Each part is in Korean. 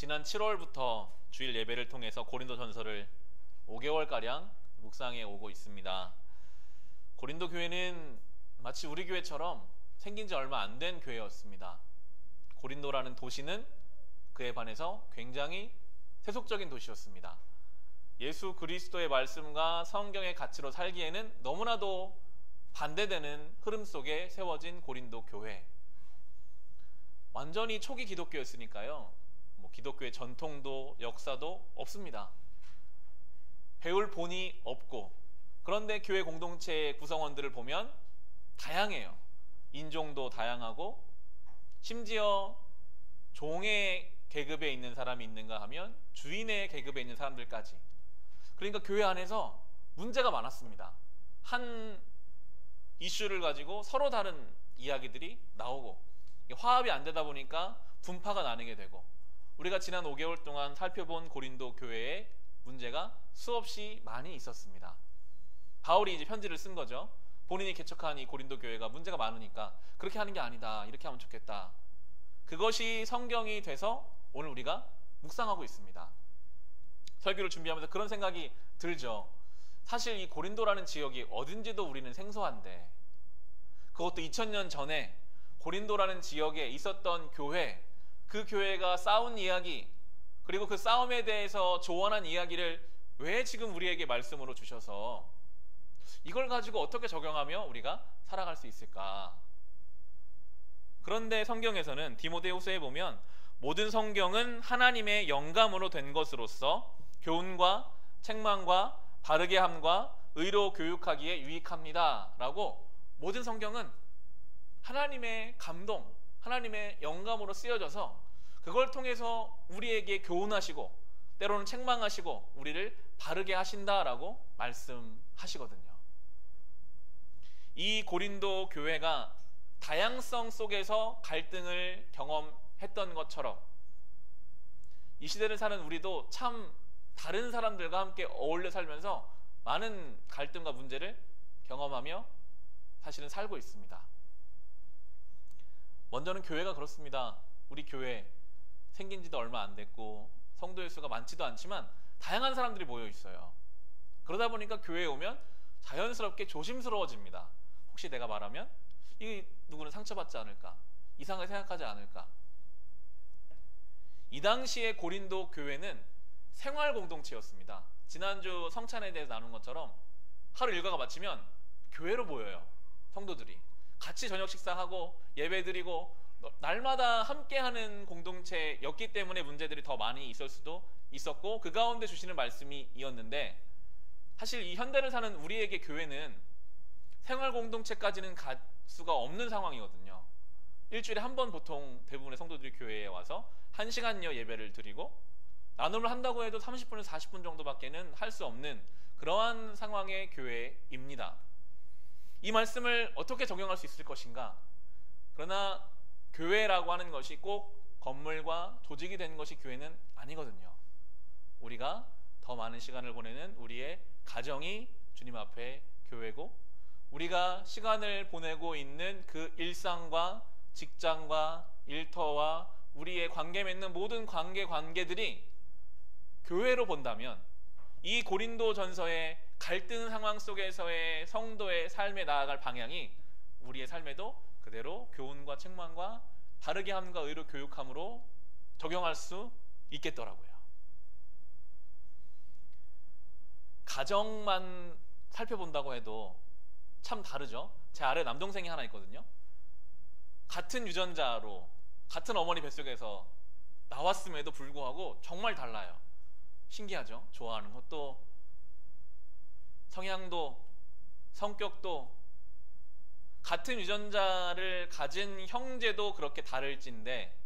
지난 7월부터 주일 예배를 통해서 고린도 전서를 5개월가량 묵상해 오고 있습니다. 고린도 교회는 마치 우리 교회처럼 생긴 지 얼마 안 된 교회였습니다. 고린도라는 도시는 그에 반해서 굉장히 세속적인 도시였습니다. 예수 그리스도의 말씀과 성경의 가치로 살기에는 너무나도 반대되는 흐름 속에 세워진 고린도 교회. 완전히 초기 기독교였으니까요. 기독교의 전통도 역사도 없습니다. 배울 본이 없고, 그런데 교회 공동체의 구성원들을 보면 다양해요. 인종도 다양하고, 심지어 종의 계급에 있는 사람이 있는가 하면 주인의 계급에 있는 사람들까지. 그러니까 교회 안에서 문제가 많았습니다. 한 이슈를 가지고 서로 다른 이야기들이 나오고, 화합이 안 되다 보니까 분파가 나뉘게 되고, 우리가 지난 5개월 동안 살펴본 고린도 교회에 문제가 수없이 많이 있었습니다. 바울이 이제 편지를 쓴 거죠. 본인이 개척한 이 고린도 교회가 문제가 많으니까 그렇게 하는 게 아니다, 이렇게 하면 좋겠다. 그것이 성경이 돼서 오늘 우리가 묵상하고 있습니다. 설교를 준비하면서 그런 생각이 들죠. 사실 이 고린도라는 지역이 어딘지도 우리는 생소한데, 그것도 2000년 전에 고린도라는 지역에 있었던 교회, 그 교회가 싸운 이야기, 그리고 그 싸움에 대해서 조언한 이야기를 왜 지금 우리에게 말씀으로 주셔서 이걸 가지고 어떻게 적용하며 우리가 살아갈 수 있을까? 그런데 성경에서는 디모데후서에 보면 모든 성경은 하나님의 영감으로 된 것으로서 교훈과 책망과 바르게 함과 의로 교육하기에 유익합니다 라고, 모든 성경은 하나님의 감동, 하나님의 영감으로 쓰여져서 그걸 통해서 우리에게 교훈하시고 때로는 책망하시고 우리를 바르게 하신다라고 말씀하시거든요. 이 고린도 교회가 다양성 속에서 갈등을 경험했던 것처럼 이 시대를 사는 우리도 참 다른 사람들과 함께 어울려 살면서 많은 갈등과 문제를 경험하며 사실은 살고 있습니다. 먼저는 교회가 그렇습니다. 우리 교회 생긴 지도 얼마 안 됐고 성도의 수가 많지도 않지만 다양한 사람들이 모여 있어요. 그러다 보니까 교회에 오면 자연스럽게 조심스러워집니다. 혹시 내가 말하면 이 누구는 상처받지 않을까, 이상하게 생각하지 않을까. 이 당시에 고린도 교회는 생활 공동체였습니다. 지난주 성찬에 대해서 나눈 것처럼 하루 일과가 마치면 교회로 모여요. 성도들이 같이 저녁 식사하고 예배드리고 날마다 함께하는 공동체였기 때문에 문제들이 더 많이 있을 수도 있었고, 그 가운데 주시는 말씀이 이었는데, 사실 이 현대를 사는 우리에게 교회는 생활 공동체까지는 갈 수가 없는 상황이거든요. 일주일에 한 번 보통 대부분의 성도들이 교회에 와서 1시간여 예배를 드리고, 나눔을 한다고 해도 30분에서 40분 정도밖에는 할 수 없는 그러한 상황의 교회입니다. 이 말씀을 어떻게 적용할 수 있을 것인가? 그러나 교회라고 하는 것이 꼭 건물과 조직이 된 것이 교회는 아니거든요. 우리가 더 많은 시간을 보내는 우리의 가정이 주님 앞에 교회고, 우리가 시간을 보내고 있는 그 일상과 직장과 일터와 우리의 관계 맺는 모든 관계들이 교회로 본다면, 이 고린도 전서의 갈등 상황 속에서의 성도의 삶에 나아갈 방향이 우리의 삶에도 그대로 교훈과 책망과 바르게 함과 의로 교육함으로 적용할 수 있겠더라고요. 가정만 살펴본다고 해도 참 다르죠. 제 아래 남동생이 하나 있거든요. 같은 유전자로 같은 어머니 뱃속에서 나왔음에도 불구하고 정말 달라요. 신기하죠? 좋아하는 것도, 성향도, 성격도, 같은 유전자를 가진 형제도 그렇게 다를진데,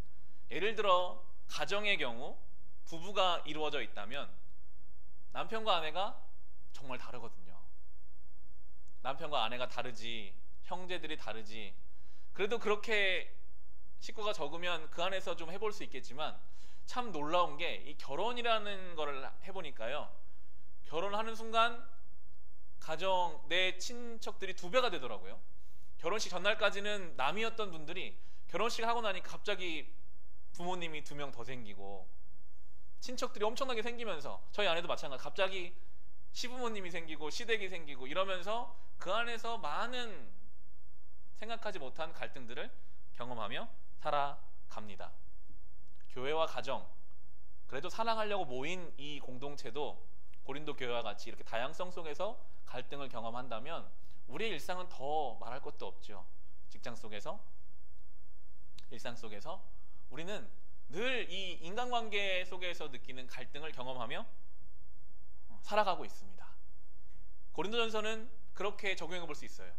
예를 들어 가정의 경우 부부가 이루어져 있다면 남편과 아내가 정말 다르거든요. 남편과 아내가 다르지, 형제들이 다르지. 그래도 그렇게 식구가 적으면 그 안에서 좀 해볼 수 있겠지만, 참 놀라운 게 이 결혼이라는 거를 해보니까요, 결혼하는 순간 가정 내 친척들이 2배가 되더라고요. 결혼식 전날까지는 남이었던 분들이 결혼식 하고 나니까 갑자기 부모님이 2명 더 생기고, 친척들이 엄청나게 생기면서 저희 안에도 마찬가지 갑자기 시부모님이 생기고 시댁이 생기고 이러면서 그 안에서 많은 생각하지 못한 갈등들을 경험하며 살아갑니다. 교회와 가정, 그래도 사랑하려고 모인 이 공동체도 고린도 교회와 같이 이렇게 다양성 속에서 갈등을 경험한다면 우리의 일상은 더 말할 것도 없죠. 직장 속에서, 일상 속에서 우리는 늘 이 인간관계 속에서 느끼는 갈등을 경험하며 살아가고 있습니다. 고린도전서는 그렇게 적용해 볼 수 있어요.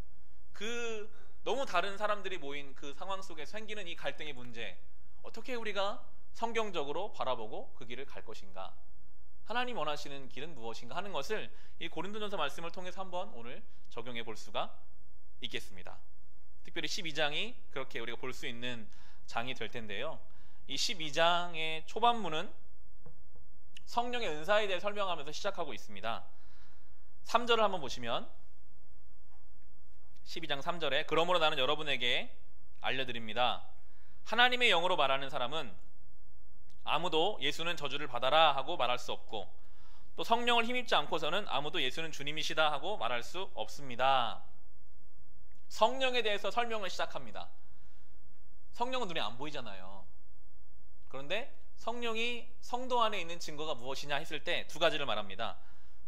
그 너무 다른 사람들이 모인 그 상황 속에서 생기는 이 갈등의 문제, 어떻게 우리가 성경적으로 바라보고 그 길을 갈 것인가, 하나님 원하시는 길은 무엇인가 하는 것을 이 고린도전서 말씀을 통해서 한번 오늘 적용해 볼 수가 있겠습니다. 특별히 12장이 그렇게 우리가 볼 수 있는 장이 될 텐데요. 이 12장의 초반부는 성령의 은사에 대해 설명하면서 시작하고 있습니다. 3절을 한번 보시면 12장 3절에 그러므로 나는 여러분에게 알려드립니다. 하나님의 영으로 말하는 사람은 아무도 예수는 저주를 받아라 하고 말할 수 없고 또 성령을 힘입지 않고서는 아무도 예수는 주님이시다 하고 말할 수 없습니다. 성령에 대해서 설명을 시작합니다. 성령은 눈에 안 보이잖아요. 그런데 성령이 성도 안에 있는 증거가 무엇이냐 했을 때 두 가지를 말합니다.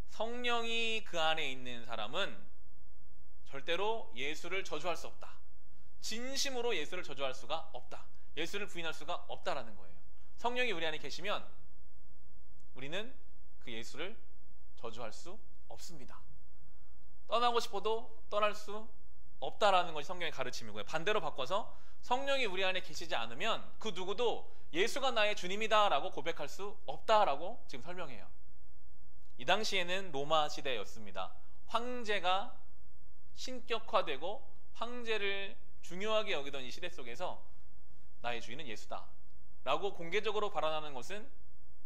성령이 그 안에 있는 사람은 절대로 예수를 저주할 수 없다. 진심으로 예수를 저주할 수가 없다. 예수를 부인할 수가 없다라는 거예요. 성령이 우리 안에 계시면 우리는 그 예수를 저주할 수 없습니다. 떠나고 싶어도 떠날 수 없다라는 것이 성령의 가르침이고요. 반대로 바꿔서 성령이 우리 안에 계시지 않으면 그 누구도 예수가 나의 주님이다 라고 고백할 수 없다라고 지금 설명해요. 이 당시에는 로마 시대였습니다. 황제가 신격화되고 황제를 중요하게 여기던 이 시대 속에서 나의 주인은 예수다 라고 공개적으로 발언하는 것은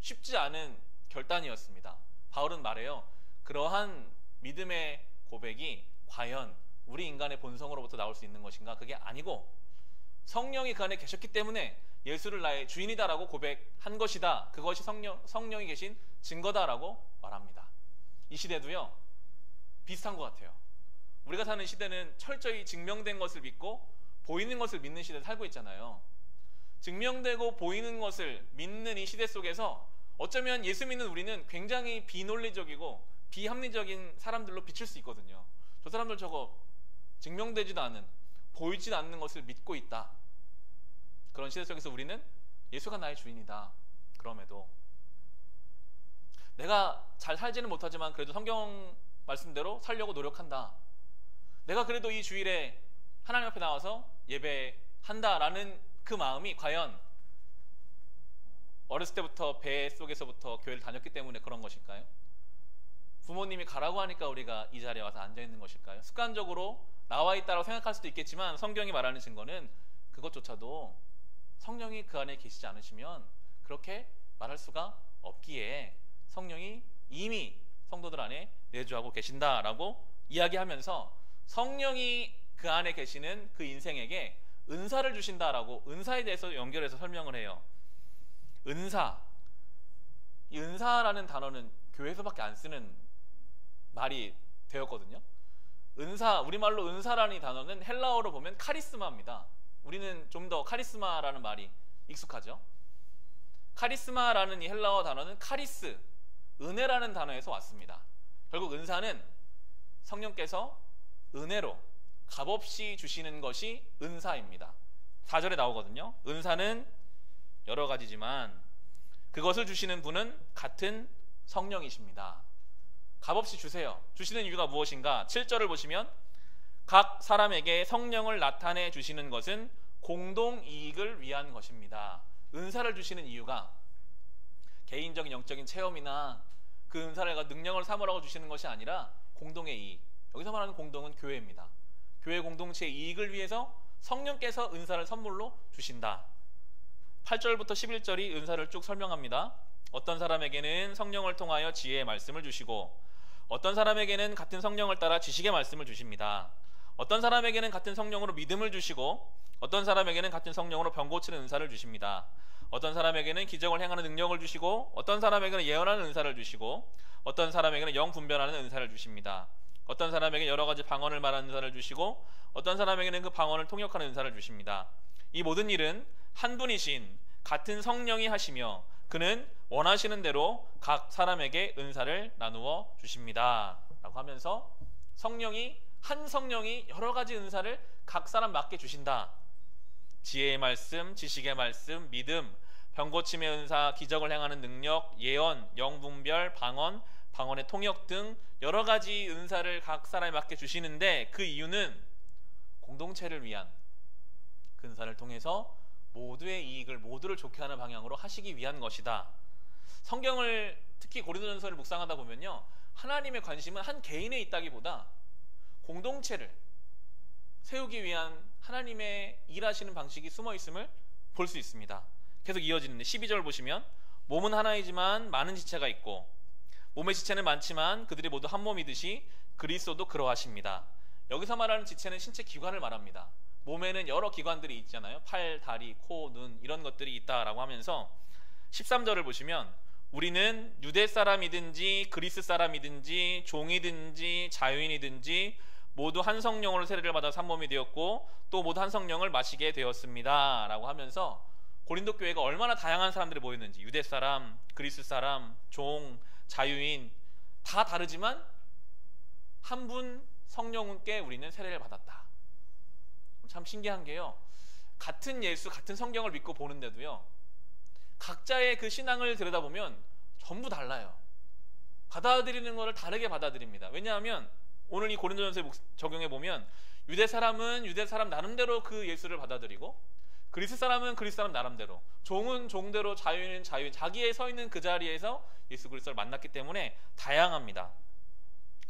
쉽지 않은 결단이었습니다. 바울은 말해요. 그러한 믿음의 고백이 과연 우리 인간의 본성으로부터 나올 수 있는 것인가? 그게 아니고 성령이 그 안에 계셨기 때문에 예수를 나의 주인이다라고 고백한 것이다. 그것이 성령이 계신 증거다라고 말합니다. 이 시대도요 비슷한 것 같아요. 우리가 사는 시대는 철저히 증명된 것을 믿고 보이는 것을 믿는 시대에 살고 있잖아요. 증명되고 보이는 것을 믿는 이 시대 속에서 어쩌면 예수 믿는 우리는 굉장히 비논리적이고 비합리적인 사람들로 비칠 수 있거든요. 저 사람들 저거 증명되지도 않은, 보이지도 않는 것을 믿고 있다. 그런 시대 속에서 우리는 예수가 나의 주인이다. 그럼에도 내가 잘 살지는 못하지만 그래도 성경 말씀대로 살려고 노력한다. 내가 그래도 이 주일에 하나님 앞에 나와서 예배한다라는 그 마음이 과연 어렸을 때부터 배 속에서부터 교회를 다녔기 때문에 그런 것일까요? 부모님이 가라고 하니까 우리가 이 자리에 와서 앉아있는 것일까요? 습관적으로 나와 있다고 생각할 수도 있겠지만 성경이 말하는 증거는 그것조차도 성령이 그 안에 계시지 않으시면 그렇게 말할 수가 없기에 성령이 이미 성도들 안에 내주하고 계신다라고 이야기하면서 성령이 그 안에 계시는 그 인생에게 은사를 주신다라고 은사에 대해서 연결해서 설명을 해요. 은사, 이 은사라는 단어는 교회에서밖에 안 쓰는 말이 되었거든요. 은사, 우리말로 은사라는 이 단어는 헬라어로 보면 카리스마입니다. 우리는 좀 더 카리스마라는 말이 익숙하죠. 카리스마라는 이 헬라어 단어는 카리스, 은혜라는 단어에서 왔습니다. 결국 은사는 성령께서 은혜로 값없이 주시는 것이 은사입니다. 4절에 나오거든요. 은사는 여러 가지지만 그것을 주시는 분은 같은 성령이십니다. 값없이 주세요. 주시는 이유가 무엇인가? 7절을 보시면 각 사람에게 성령을 나타내 주시는 것은 공동 이익을 위한 것입니다. 은사를 주시는 이유가 개인적인 영적인 체험이나 그 은사를 능력을 삼으라고 주시는 것이 아니라 공동의 이익. 여기서 말하는 공동은 교회입니다. 교회 공동체의 이익을 위해서 성령께서 은사를 선물로 주신다. 8절부터 11절이 은사를 쭉 설명합니다. 어떤 사람에게는 성령을 통하여 지혜의 말씀을 주시고 어떤 사람에게는 같은 성령을 따라 지식의 말씀을 주십니다. 어떤 사람에게는 같은 성령으로 믿음을 주시고 어떤 사람에게는 같은 성령으로 병 고치는 은사를 주십니다. 어떤 사람에게는 기적을 행하는 능력을 주시고 어떤 사람에게는 예언하는 은사를 주시고 어떤 사람에게는 영 분별하는 은사를 주십니다. 어떤 사람에게는 여러 가지 방언을 말하는 은사를 주시고 어떤 사람에게는 그 방언을 통역하는 은사를 주십니다. 이 모든 일은 한 분이신 같은 성령이 하시며 그는 원하시는 대로 각 사람에게 은사를 나누어 주십니다 라고 하면서 한 성령이 여러 가지 은사를 각 사람 맞게 주신다. 지혜의 말씀, 지식의 말씀, 믿음, 병고침의 은사, 기적을 행하는 능력, 예언, 영분별, 방언의 통역 등 여러 가지 은사를 각 사람에 맞게 주시는데 그 이유는 공동체를 위한 그 은사를 통해서 모두의 이익을 모두를 좋게 하는 방향으로 하시기 위한 것이다. 성경을 특히 고린도전서를 묵상하다 보면요, 하나님의 관심은 한 개인에 있다기보다 공동체를 세우기 위한 하나님의 일하시는 방식이 숨어 있음을 볼 수 있습니다. 계속 이어지는데 12절 보시면 몸은 하나이지만 많은 지체가 있고 몸의 지체는 많지만 그들이 모두 한 몸이듯이 그리스도도 그러하십니다. 여기서 말하는 지체는 신체 기관을 말합니다. 몸에는 여러 기관들이 있잖아요. 팔, 다리, 코, 눈 이런 것들이 있다라고 하면서 13절을 보시면 우리는 유대 사람이든지 그리스 사람이든지 종이든지 자유인이든지 모두 한 성령으로 세례를 받아 한 몸이 되었고 또 모두 한 성령을 마시게 되었습니다 라고 하면서 고린도 교회가 얼마나 다양한 사람들이 모였는지, 유대 사람, 그리스 사람, 종, 자유인 다 다르지만 한 분 성령께 우리는 세례를 받았다. 참 신기한 게요, 같은 예수, 같은 성경을 믿고 보는데도요, 각자의 그 신앙을 들여다보면 전부 달라요. 받아들이는 것을 다르게 받아들입니다. 왜냐하면 오늘 이 고린도전서에 적용해 보면 유대 사람은 유대 사람 나름대로 그 예수를 받아들이고 그리스 사람은 그리스 사람 나름대로, 종은 종대로, 자유인은 자유인, 자기의 서 있는 그 자리에서 예수 그리스도를 만났기 때문에 다양합니다.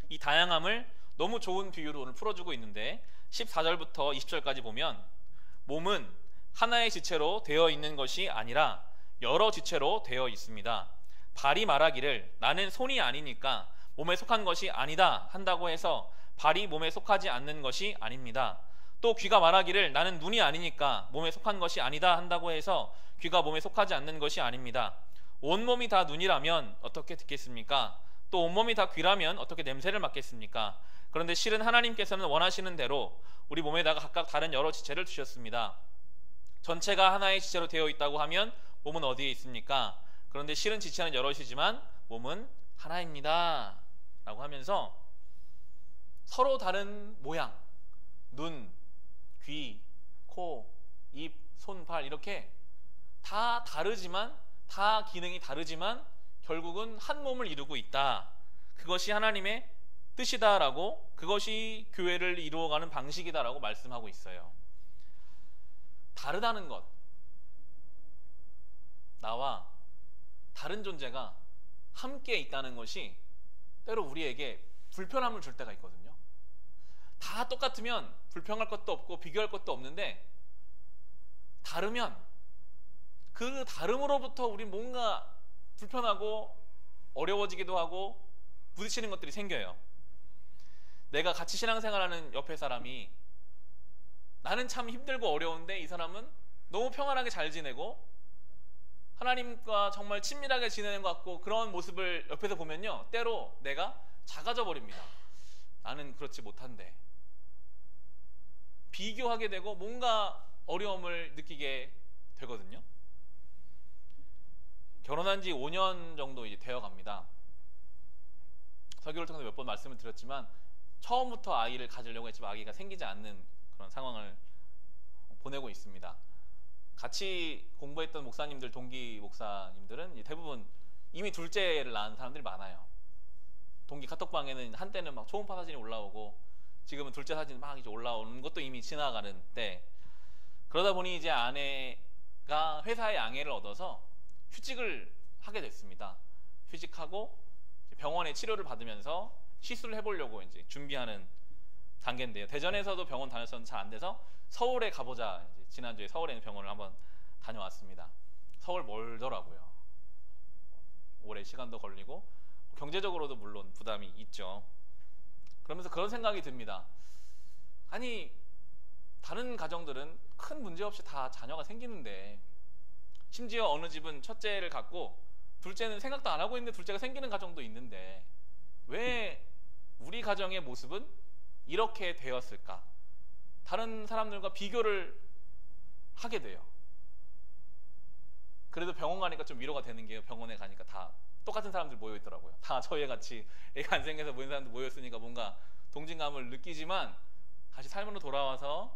이 다양함을 너무 좋은 비유로 오늘 풀어주고 있는데 14절부터 20절까지 보면 몸은 하나의 지체로 되어 있는 것이 아니라 여러 지체로 되어 있습니다. 발이 말하기를 나는 손이 아니니까 몸에 속한 것이 아니다 한다고 해서 발이 몸에 속하지 않는 것이 아닙니다. 또 귀가 말하기를 나는 눈이 아니니까 몸에 속한 것이 아니다 한다고 해서 귀가 몸에 속하지 않는 것이 아닙니다. 온몸이 다 눈이라면 어떻게 듣겠습니까? 또 온몸이 다 귀라면 어떻게 냄새를 맡겠습니까? 그런데 실은 하나님께서는 원하시는 대로 우리 몸에다가 각각 다른 여러 지체를 주셨습니다. 전체가 하나의 지체로 되어 있다고 하면 몸은 어디에 있습니까? 그런데 실은 지체는 여럿이지만 몸은 하나입니다 라고 하면서 서로 다른 모양, 눈, 귀, 코, 입, 손, 발 이렇게 다 다르지만, 다 기능이 다르지만 결국은 한 몸을 이루고 있다. 그것이 하나님의 뜻이다라고, 그것이 교회를 이루어가는 방식이다라고 말씀하고 있어요. 다르다는 것, 나와 다른 존재가 함께 있다는 것이 때로 우리에게 불편함을 줄 때가 있거든요. 다 똑같으면 불평할 것도 없고 비교할 것도 없는데 다르면 그 다름으로부터 우리 뭔가 불편하고 어려워지기도 하고 부딪히는 것들이 생겨요. 내가 같이 신앙생활하는 옆에 사람이 나는 참 힘들고 어려운데 이 사람은 너무 평안하게 잘 지내고 하나님과 정말 친밀하게 지내는 것 같고, 그런 모습을 옆에서 보면요, 때로 내가 작아져 버립니다. 나는 그렇지 못한데 비교하게 되고 뭔가 어려움을 느끼게 되거든요. 결혼한 지 5년 정도 이제 되어 갑니다. 설교를 통해서 몇 번 말씀을 드렸지만 처음부터 아이를 가지려고 했지만 아기가 생기지 않는 그런 상황을 보내고 있습니다. 같이 공부했던 목사님들, 동기 목사님들은 대부분 이미 둘째를 낳은 사람들이 많아요. 동기 카톡방에는 한때는 막 초음파 사진이 올라오고 지금은 둘째 사진 막 이제 올라오는 것도 이미 지나가는 때, 그러다 보니 이제 아내가 회사의 양해를 얻어서 휴직을 하게 됐습니다. 휴직하고 병원에 치료를 받으면서 시술을 해보려고 이제 준비하는 단계인데요. 대전에서도 병원 다녔었는데 잘 안 돼서 서울에 가보자. 이제 지난주에 서울에 있는 병원을 한번 다녀왔습니다. 서울 멀더라고요. 오래 시간도 걸리고 경제적으로도 물론 부담이 있죠. 그러면서 그런 생각이 듭니다. 아니, 다른 가정들은 큰 문제 없이 다 자녀가 생기는데 심지어 어느 집은 첫째를 갖고 둘째는 생각도 안 하고 있는데 둘째가 생기는 가정도 있는데 왜 우리 가정의 모습은 이렇게 되었을까? 다른 사람들과 비교를 하게 돼요. 그래도 병원 가니까 좀 위로가 되는 게요. 병원에 가니까 다 똑같은 사람들 모여 있더라고요. 다 저희 같이 애가 안 생겨서 모인 사람들 모였으니까 뭔가 동진감을 느끼지만 다시 삶으로 돌아와서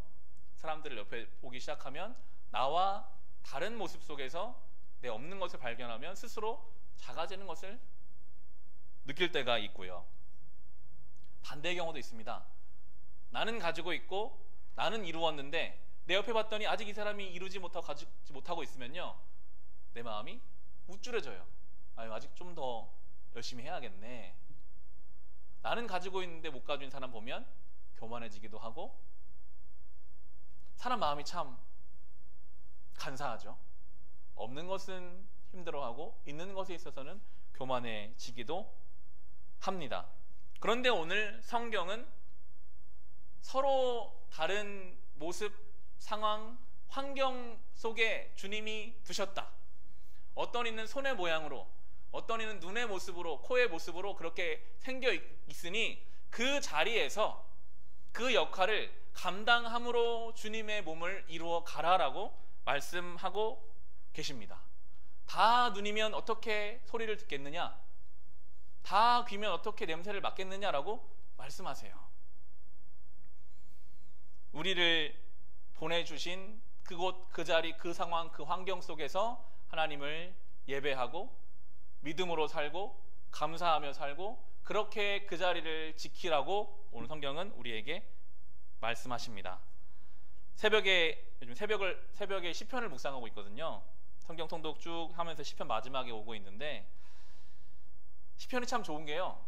사람들을 옆에 보기 시작하면 나와 다른 모습 속에서 내 없는 것을 발견하면 스스로 작아지는 것을 느낄 때가 있고요. 반대의 경우도 있습니다. 나는 가지고 있고 나는 이루었는데 내 옆에 봤더니 아직 이 사람이 이루지 못하고 가지지 못하고 있으면요, 내 마음이 우쭐해져요. 아유, 아직 좀 더 열심히 해야겠네. 나는 가지고 있는데 못 가진 사람 보면 교만해지기도 하고, 사람 마음이 참 간사하죠. 없는 것은 힘들어하고 있는 것에 있어서는 교만해지기도 합니다. 그런데 오늘 성경은 서로 다른 모습, 상황, 환경 속에 주님이 두셨다. 어떤 이는 손의 모양으로, 어떤 이는 눈의 모습으로, 코의 모습으로 그렇게 생겨 있으니 그 자리에서 그 역할을 감당함으로 주님의 몸을 이루어 가라라고 말씀하고 계십니다. 다 눈이면 어떻게 소리를 듣겠느냐? 다 귀면 어떻게 냄새를 맡겠느냐라고 말씀하세요. 우리를 보내주신 그곳, 그 자리, 그 상황, 그 환경 속에서 하나님을 예배하고 믿음으로 살고 감사하며 살고 그렇게 그 자리를 지키라고 오늘 성경은 우리에게 말씀하십니다. 요즘 새벽에 시편을 묵상하고 있거든요. 성경 통독 쭉 하면서 시편 마지막에 오고 있는데, 시편이 참 좋은 게요,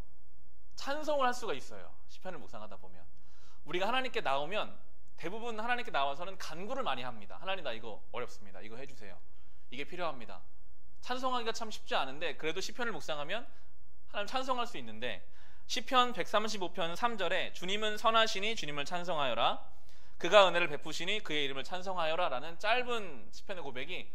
찬송을 할 수가 있어요. 시편을 묵상하다 보면 우리가 하나님께 나오면 대부분 하나님께 나와서는 간구를 많이 합니다. 하나님, 나 이거 어렵습니다. 이거 해주세요. 이게 필요합니다. 찬송하기가 참 쉽지 않은데 그래도 시편을 묵상하면 하나님 찬송할 수 있는데, 시편 135편 3절에 주님은 선하시니 주님을 찬송하여라, 그가 은혜를 베푸시니 그의 이름을 찬송하여라 라는 짧은 시편의 고백이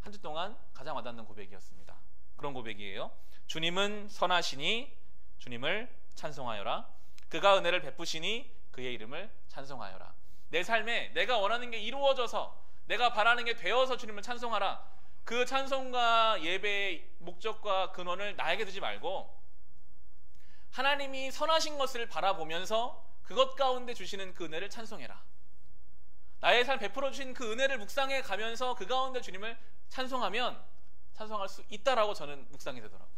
한 주 동안 가장 와닿는 고백이었습니다. 그런 고백이에요. 주님은 선하시니 주님을 찬송하여라, 그가 은혜를 베푸시니 그의 이름을 찬송하여라. 내 삶에 내가 원하는 게 이루어져서, 내가 바라는 게 되어서 주님을 찬송하라. 그 찬송과 예배의 목적과 근원을 나에게 두지 말고 하나님이 선하신 것을 바라보면서 그것 가운데 주시는 그 은혜를 찬송해라. 나의 삶 베풀어 주신 그 은혜를 묵상해 가면서 그 가운데 주님을 찬송하면 찬송할 수 있다라고 저는 묵상이 되더라고요.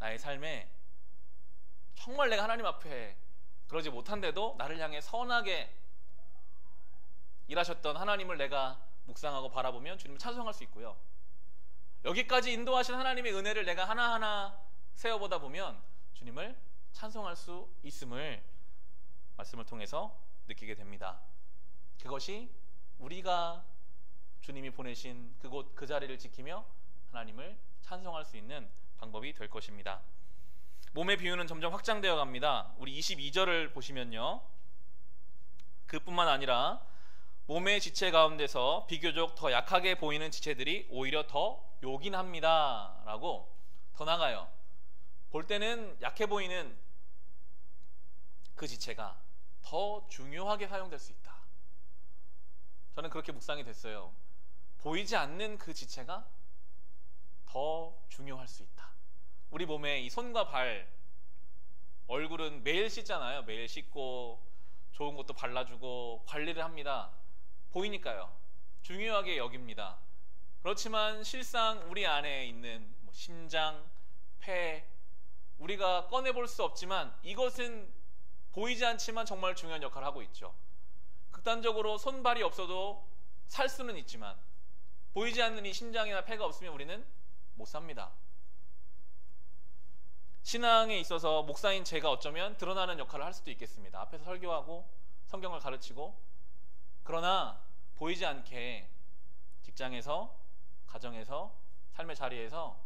나의 삶에 정말 내가 하나님 앞에 그러지 못한데도 나를 향해 선하게 일하셨던 하나님을 내가 묵상하고 바라보면 주님을 찬송할 수 있고요, 여기까지 인도하신 하나님의 은혜를 내가 하나하나 세어보다 보면 주님을 찬송할 수 있음을 말씀을 통해서 느끼게 됩니다. 그것이 우리가 주님이 보내신 그곳, 그 자리를 지키며 하나님을 찬송할 수 있는 방법이 될 것입니다. 몸의 비유는 점점 확장되어 갑니다. 우리 22절을 보시면요, 그뿐만 아니라 몸의 지체 가운데서 비교적 더 약하게 보이는 지체들이 오히려 더 요긴합니다 라고 더 나가요. 볼 때는 약해 보이는 그 지체가 더 중요하게 사용될 수 있다. 저는 그렇게 묵상이 됐어요. 보이지 않는 그 지체가 더 중요할 수 있다. 우리 몸에 이 손과 발, 얼굴은 매일 씻잖아요. 매일 씻고 좋은 것도 발라주고 관리를 합니다. 보이니까요. 중요하게 여깁니다. 그렇지만 실상 우리 안에 있는 심장, 폐, 우리가 꺼내볼 수 없지만 이것은 보이지 않지만 정말 중요한 역할을 하고 있죠. 극단적으로 손발이 없어도 살 수는 있지만 보이지 않는 이 심장이나 폐가 없으면 우리는 못 삽니다. 신앙에 있어서 목사인 제가 어쩌면 드러나는 역할을 할 수도 있겠습니다. 앞에서 설교하고 성경을 가르치고, 그러나 보이지 않게 직장에서, 가정에서, 삶의 자리에서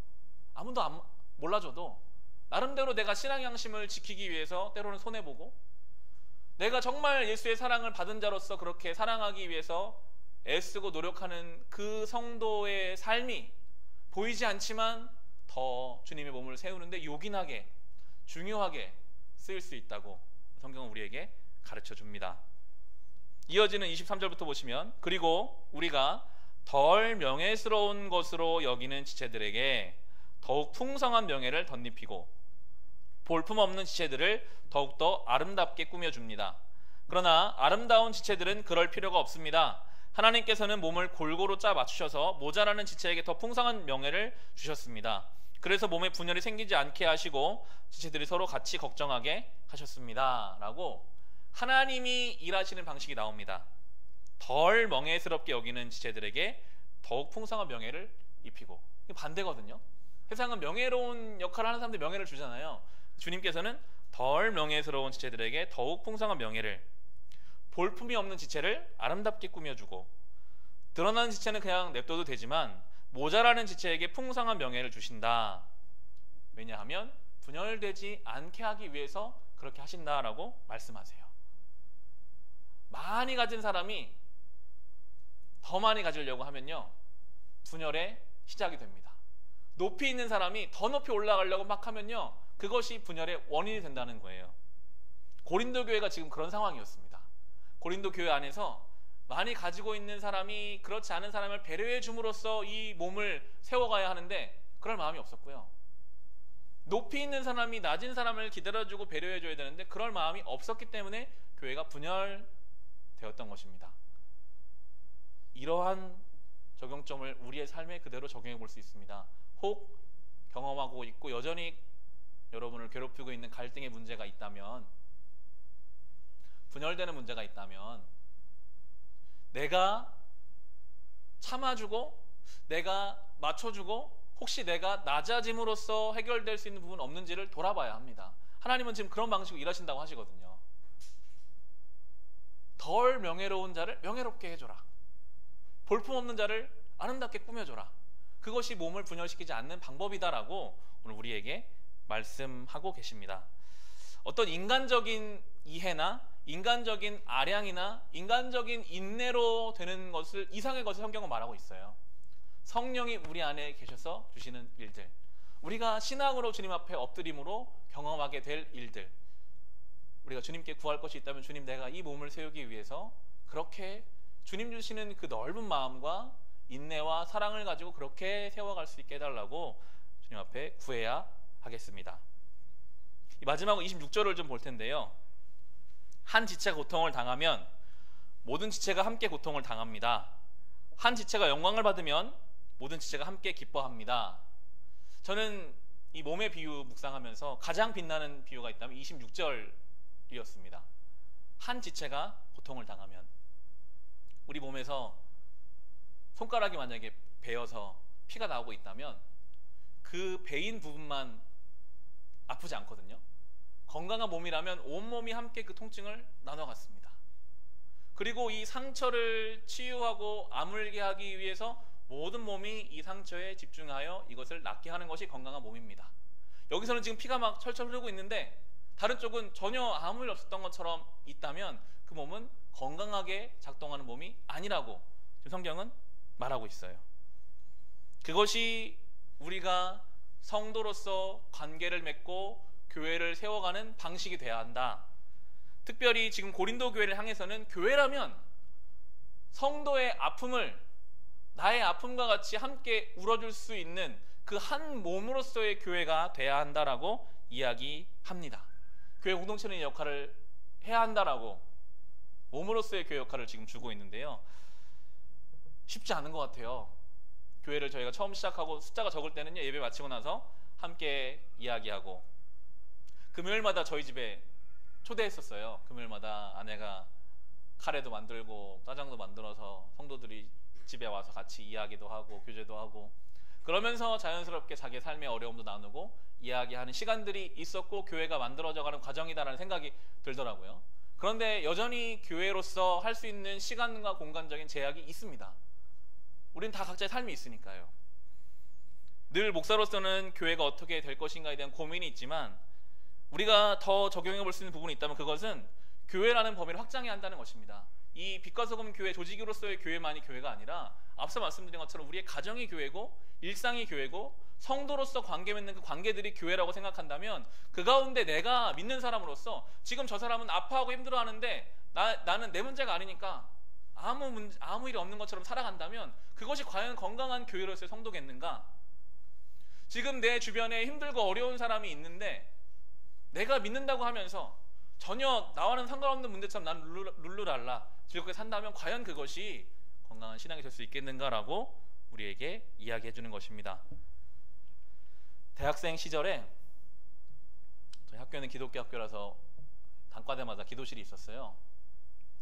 아무도 몰라줘도 나름대로 내가 신앙 양심을 지키기 위해서 때로는 손해보고, 내가 정말 예수의 사랑을 받은 자로서 그렇게 사랑하기 위해서 애쓰고 노력하는 그 성도의 삶이 보이지 않지만 더 주님의 몸을 세우는데 요긴하게 중요하게 쓰일 수 있다고 성경은 우리에게 가르쳐 줍니다. 이어지는 23절부터 보시면 그리고 우리가 덜 명예스러운 것으로 여기는 지체들에게 더욱 풍성한 명예를 덧입히고 볼품없는 지체들을 더욱더 아름답게 꾸며줍니다. 그러나 아름다운 지체들은 그럴 필요가 없습니다. 하나님께서는 몸을 골고루 짜 맞추셔서 모자라는 지체에게 더 풍성한 명예를 주셨습니다. 그래서 몸에 분열이 생기지 않게 하시고 지체들이 서로 같이 걱정하게 하셨습니다. 라고 하나님이 일하시는 방식이 나옵니다. 덜 명예스럽게 여기는 지체들에게 더욱 풍성한 명예를 입히고. 반대거든요. 세상은 명예로운 역할을 하는 사람들 명예를 주잖아요. 주님께서는 덜 명예스러운 지체들에게 더욱 풍성한 명예를, 볼품이 없는 지체를 아름답게 꾸며주고, 드러나는 지체는 그냥 냅둬도 되지만 모자라는 지체에게 풍성한 명예를 주신다. 왜냐하면 분열되지 않게 하기 위해서 그렇게 하신다라고 말씀하세요. 많이 가진 사람이 더 많이 가지려고 하면요, 분열의 시작이 됩니다. 높이 있는 사람이 더 높이 올라가려고 막 하면요, 그것이 분열의 원인이 된다는 거예요. 고린도 교회가 지금 그런 상황이었습니다. 고린도 교회 안에서 많이 가지고 있는 사람이 그렇지 않은 사람을 배려해 줌으로써 이 몸을 세워가야 하는데 그럴 마음이 없었고요. 높이 있는 사람이 낮은 사람을 기다려주고 배려해 줘야 되는데 그럴 마음이 없었기 때문에 교회가 분열되었던 것입니다. 이러한 적용점을 우리의 삶에 그대로 적용해 볼 수 있습니다. 혹 경험하고 있고 여전히 여러분을 괴롭히고 있는 갈등의 문제가 있다면, 분열되는 문제가 있다면 내가 참아주고 내가 맞춰주고 혹시 내가 낮아짐으로써 해결될 수 있는 부분 없는지를 돌아봐야 합니다. 하나님은 지금 그런 방식으로 일하신다고 하시거든요. 덜 명예로운 자를 명예롭게 해줘라. 볼품없는 자를 아름답게 꾸며줘라. 그것이 몸을 분열시키지 않는 방법이다라고 오늘 우리에게 말씀하고 계십니다. 어떤 인간적인 이해나 인간적인 아량이나 인간적인 인내로 되는 것을, 이상의 것을 성경은 말하고 있어요. 성령이 우리 안에 계셔서 주시는 일들, 우리가 신앙으로 주님 앞에 엎드림으로 경험하게 될 일들, 우리가 주님께 구할 것이 있다면 주님, 내가 이 몸을 세우기 위해서 그렇게 주님 주시는 그 넓은 마음과 인내와 사랑을 가지고 그렇게 세워갈 수 있게 해달라고 주님 앞에 구해야 하겠습니다. 마지막으로 26절을 좀 볼 텐데요. 한 지체가 고통을 당하면 모든 지체가 함께 고통을 당합니다. 한 지체가 영광을 받으면 모든 지체가 함께 기뻐합니다. 저는 이 몸의 비유 묵상하면서 가장 빛나는 비유가 있다면 26절이었습니다. 한 지체가 고통을 당하면, 우리 몸에서 손가락이 만약에 베어서 피가 나오고 있다면 그 베인 부분만 아프지 않거든요. 건강한 몸이라면 온몸이 함께 그 통증을 나눠 갔습니다. 그리고 이 상처를 치유하고 아물게 하기 위해서 모든 몸이 이 상처에 집중하여 이것을 낫게 하는 것이 건강한 몸입니다. 여기서는 지금 피가 막 철철 흐르고 있는데 다른 쪽은 전혀 아무 일 없었던 것처럼 있다면 그 몸은 건강하게 작동하는 몸이 아니라고 지금 성경은 말하고 있어요. 그것이 우리가 성도로서 관계를 맺고 교회를 세워가는 방식이 돼야 한다. 특별히 지금 고린도 교회를 향해서는 교회라면 성도의 아픔을 나의 아픔과 같이 함께 울어줄 수 있는 그 한 몸으로서의 교회가 돼야 한다라고 이야기합니다. 교회 공동체는 이 역할을 해야 한다라고 몸으로서의 교회 역할을 지금 주고 있는데요. 쉽지 않은 것 같아요. 교회를 저희가 처음 시작하고 숫자가 적을 때는요, 예배 마치고 나서 함께 이야기하고, 금요일마다 저희 집에 초대했었어요. 금요일마다 아내가 카레도 만들고 짜장도 만들어서 성도들이 집에 와서 같이 이야기도 하고 교제도 하고, 그러면서 자연스럽게 자기의 삶의 어려움도 나누고 이야기하는 시간들이 있었고 교회가 만들어져가는 과정이다라는 생각이 들더라고요. 그런데 여전히 교회로서 할 수 있는 시간과 공간적인 제약이 있습니다. 우리는 다 각자의 삶이 있으니까요. 늘 목사로서는 교회가 어떻게 될 것인가에 대한 고민이 있지만 우리가 더 적용해 볼 수 있는 부분이 있다면 그것은 교회라는 범위를 확장해야 한다는 것입니다. 이 빛과 소금 교회 조직으로서의 교회만이 교회가 아니라 앞서 말씀드린 것처럼 우리의 가정이 교회고 일상이 교회고 성도로서 관계 맺는 그 관계들이 교회라고 생각한다면 그 가운데 내가 믿는 사람으로서 지금 저 사람은 아파하고 힘들어하는데 나는 내 문제가 아니니까 아무 일이 없는 것처럼 살아간다면 그것이 과연 건강한 교회로서의 성도겠는가? 지금 내 주변에 힘들고 어려운 사람이 있는데 내가 믿는다고 하면서 전혀 나와는 상관없는 문제처럼 나는 룰루랄라 즐겁게 산다면 과연 그것이 건강한 신앙이 될 수 있겠는가라고 우리에게 이야기해 주는 것입니다. 대학생 시절에 저희 학교는 기독교 학교라서 단과대마다 기도실이 있었어요.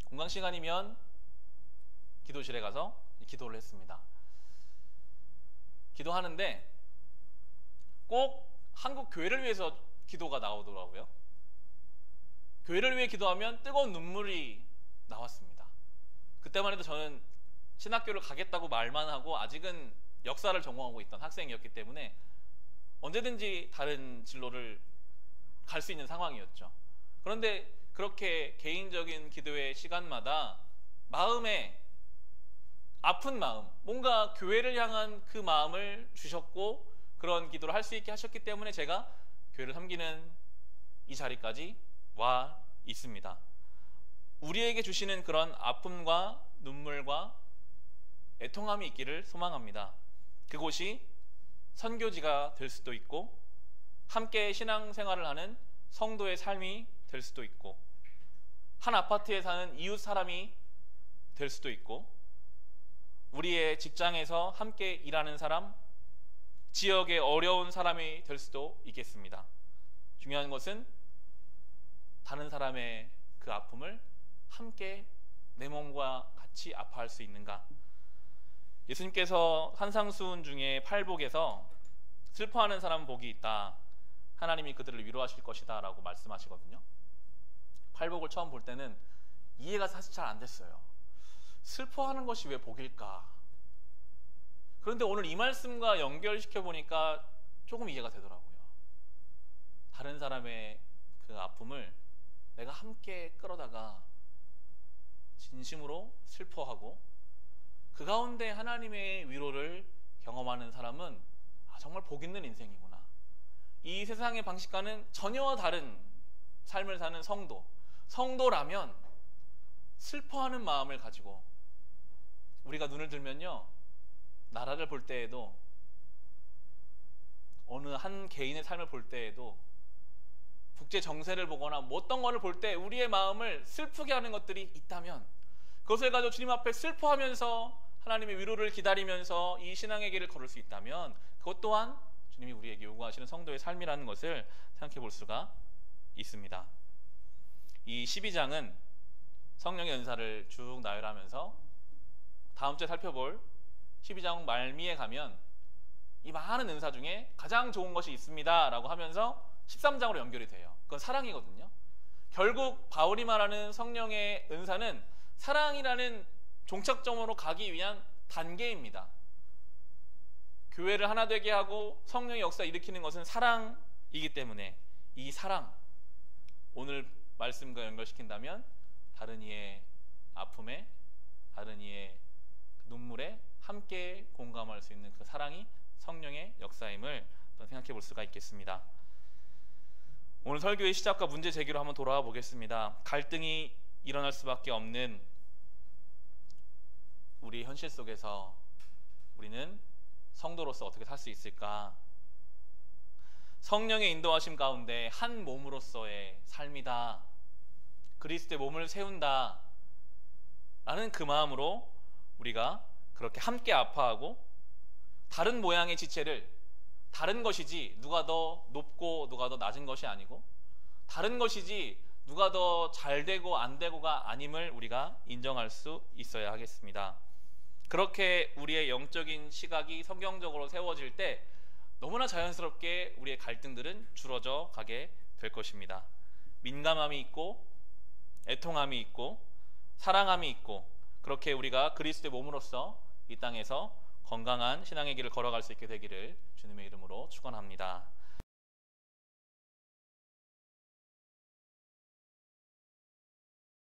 공강 시간이면 기도실에 가서 기도를 했습니다. 기도하는데 꼭 한국 교회를 위해서 기도가 나오더라고요. 교회를 위해 기도하면 뜨거운 눈물이 나왔습니다. 그때만 해도 저는 신학교를 가겠다고 말만 하고 아직은 역사를 전공하고 있던 학생이었기 때문에 언제든지 다른 진로를 갈 수 있는 상황이었죠. 그런데 그렇게 개인적인 기도의 시간마다 마음에 아픈 마음, 뭔가 교회를 향한 그 마음을 주셨고 그런 기도를 할 수 있게 하셨기 때문에 제가 교회를 섬기는 이 자리까지 와 있습니다. 우리에게 주시는 그런 아픔과 눈물과 애통함이 있기를 소망합니다. 그곳이 선교지가 될 수도 있고 함께 신앙생활을 하는 성도의 삶이 될 수도 있고 한 아파트에 사는 이웃 사람이 될 수도 있고 우리의 직장에서 함께 일하는 사람, 지역의 어려운 사람이 될 수도 있겠습니다. 중요한 것은 다른 사람의 그 아픔을 함께 내 몸과 같이 아파할 수 있는가. 예수님께서 산상수훈 중에 팔복에서 슬퍼하는 사람 복이 있다, 하나님이 그들을 위로하실 것이다 라고 말씀하시거든요. 팔복을 처음 볼 때는 이해가 사실 잘 안 됐어요. 슬퍼하는 것이 왜 복일까? 그런데 오늘 이 말씀과 연결시켜 보니까 조금 이해가 되더라고요. 다른 사람의 그 아픔을 내가 함께 끌어다가 진심으로 슬퍼하고 그 가운데 하나님의 위로를 경험하는 사람은 정말 복 있는 인생이구나. 이 세상의 방식과는 전혀 다른 삶을 사는 성도라면 슬퍼하는 마음을 가지고 우리가 눈을 들면요, 나라를 볼 때에도 어느 한 개인의 삶을 볼 때에도 국제 정세를 보거나 뭐 어떤 거를 볼 때 우리의 마음을 슬프게 하는 것들이 있다면 그것을 가지고 주님 앞에 슬퍼하면서 하나님의 위로를 기다리면서 이 신앙의 길을 걸을 수 있다면 그것 또한 주님이 우리에게 요구하시는 성도의 삶이라는 것을 생각해 볼 수가 있습니다. 이 12장은 성령의 은사를 쭉 나열하면서 다음 주에 살펴볼 12장 말미에 가면 이 많은 은사 중에 가장 좋은 것이 있습니다 라고 하면서 13장으로 연결이 돼요. 그건 사랑이거든요. 결국 바울이 말하는 성령의 은사는 사랑이라는 종착점으로 가기 위한 단계입니다. 교회를 하나 되게 하고 성령의 역사 일으키는 것은 사랑이기 때문에 이 사랑, 오늘 말씀과 연결시킨다면 다른 이의 아픔에, 다른 이의 눈물에 함께 공감할 수 있는 그 사랑이 성령의 역사임을 생각해 볼 수가 있겠습니다. 오늘 설교의 시작과 문제 제기로 한번 돌아와 보겠습니다. 갈등이 일어날 수밖에 없는 우리 현실 속에서 우리는 성도로서 어떻게 살 수 있을까? 성령의 인도하심 가운데 한 몸으로서의 삶이다, 그리스도의 몸을 세운다 라는 그 마음으로 우리가 그렇게 함께 아파하고 다른 모양의 지체를, 다른 것이지 누가 더 높고 누가 더 낮은 것이 아니고 다른 것이지 누가 더 잘되고 안되고가 아님을 우리가 인정할 수 있어야 하겠습니다. 그렇게 우리의 영적인 시각이 성경적으로 세워질 때 너무나 자연스럽게 우리의 갈등들은 줄어져 가게 될 것입니다. 민감함이 있고 애통함이 있고 사랑함이 있고 그렇게 우리가 그리스도의 몸으로서 이 땅에서 건강한 신앙의 길을 걸어갈 수 있게 되기를 주님의 이름으로 축원합니다.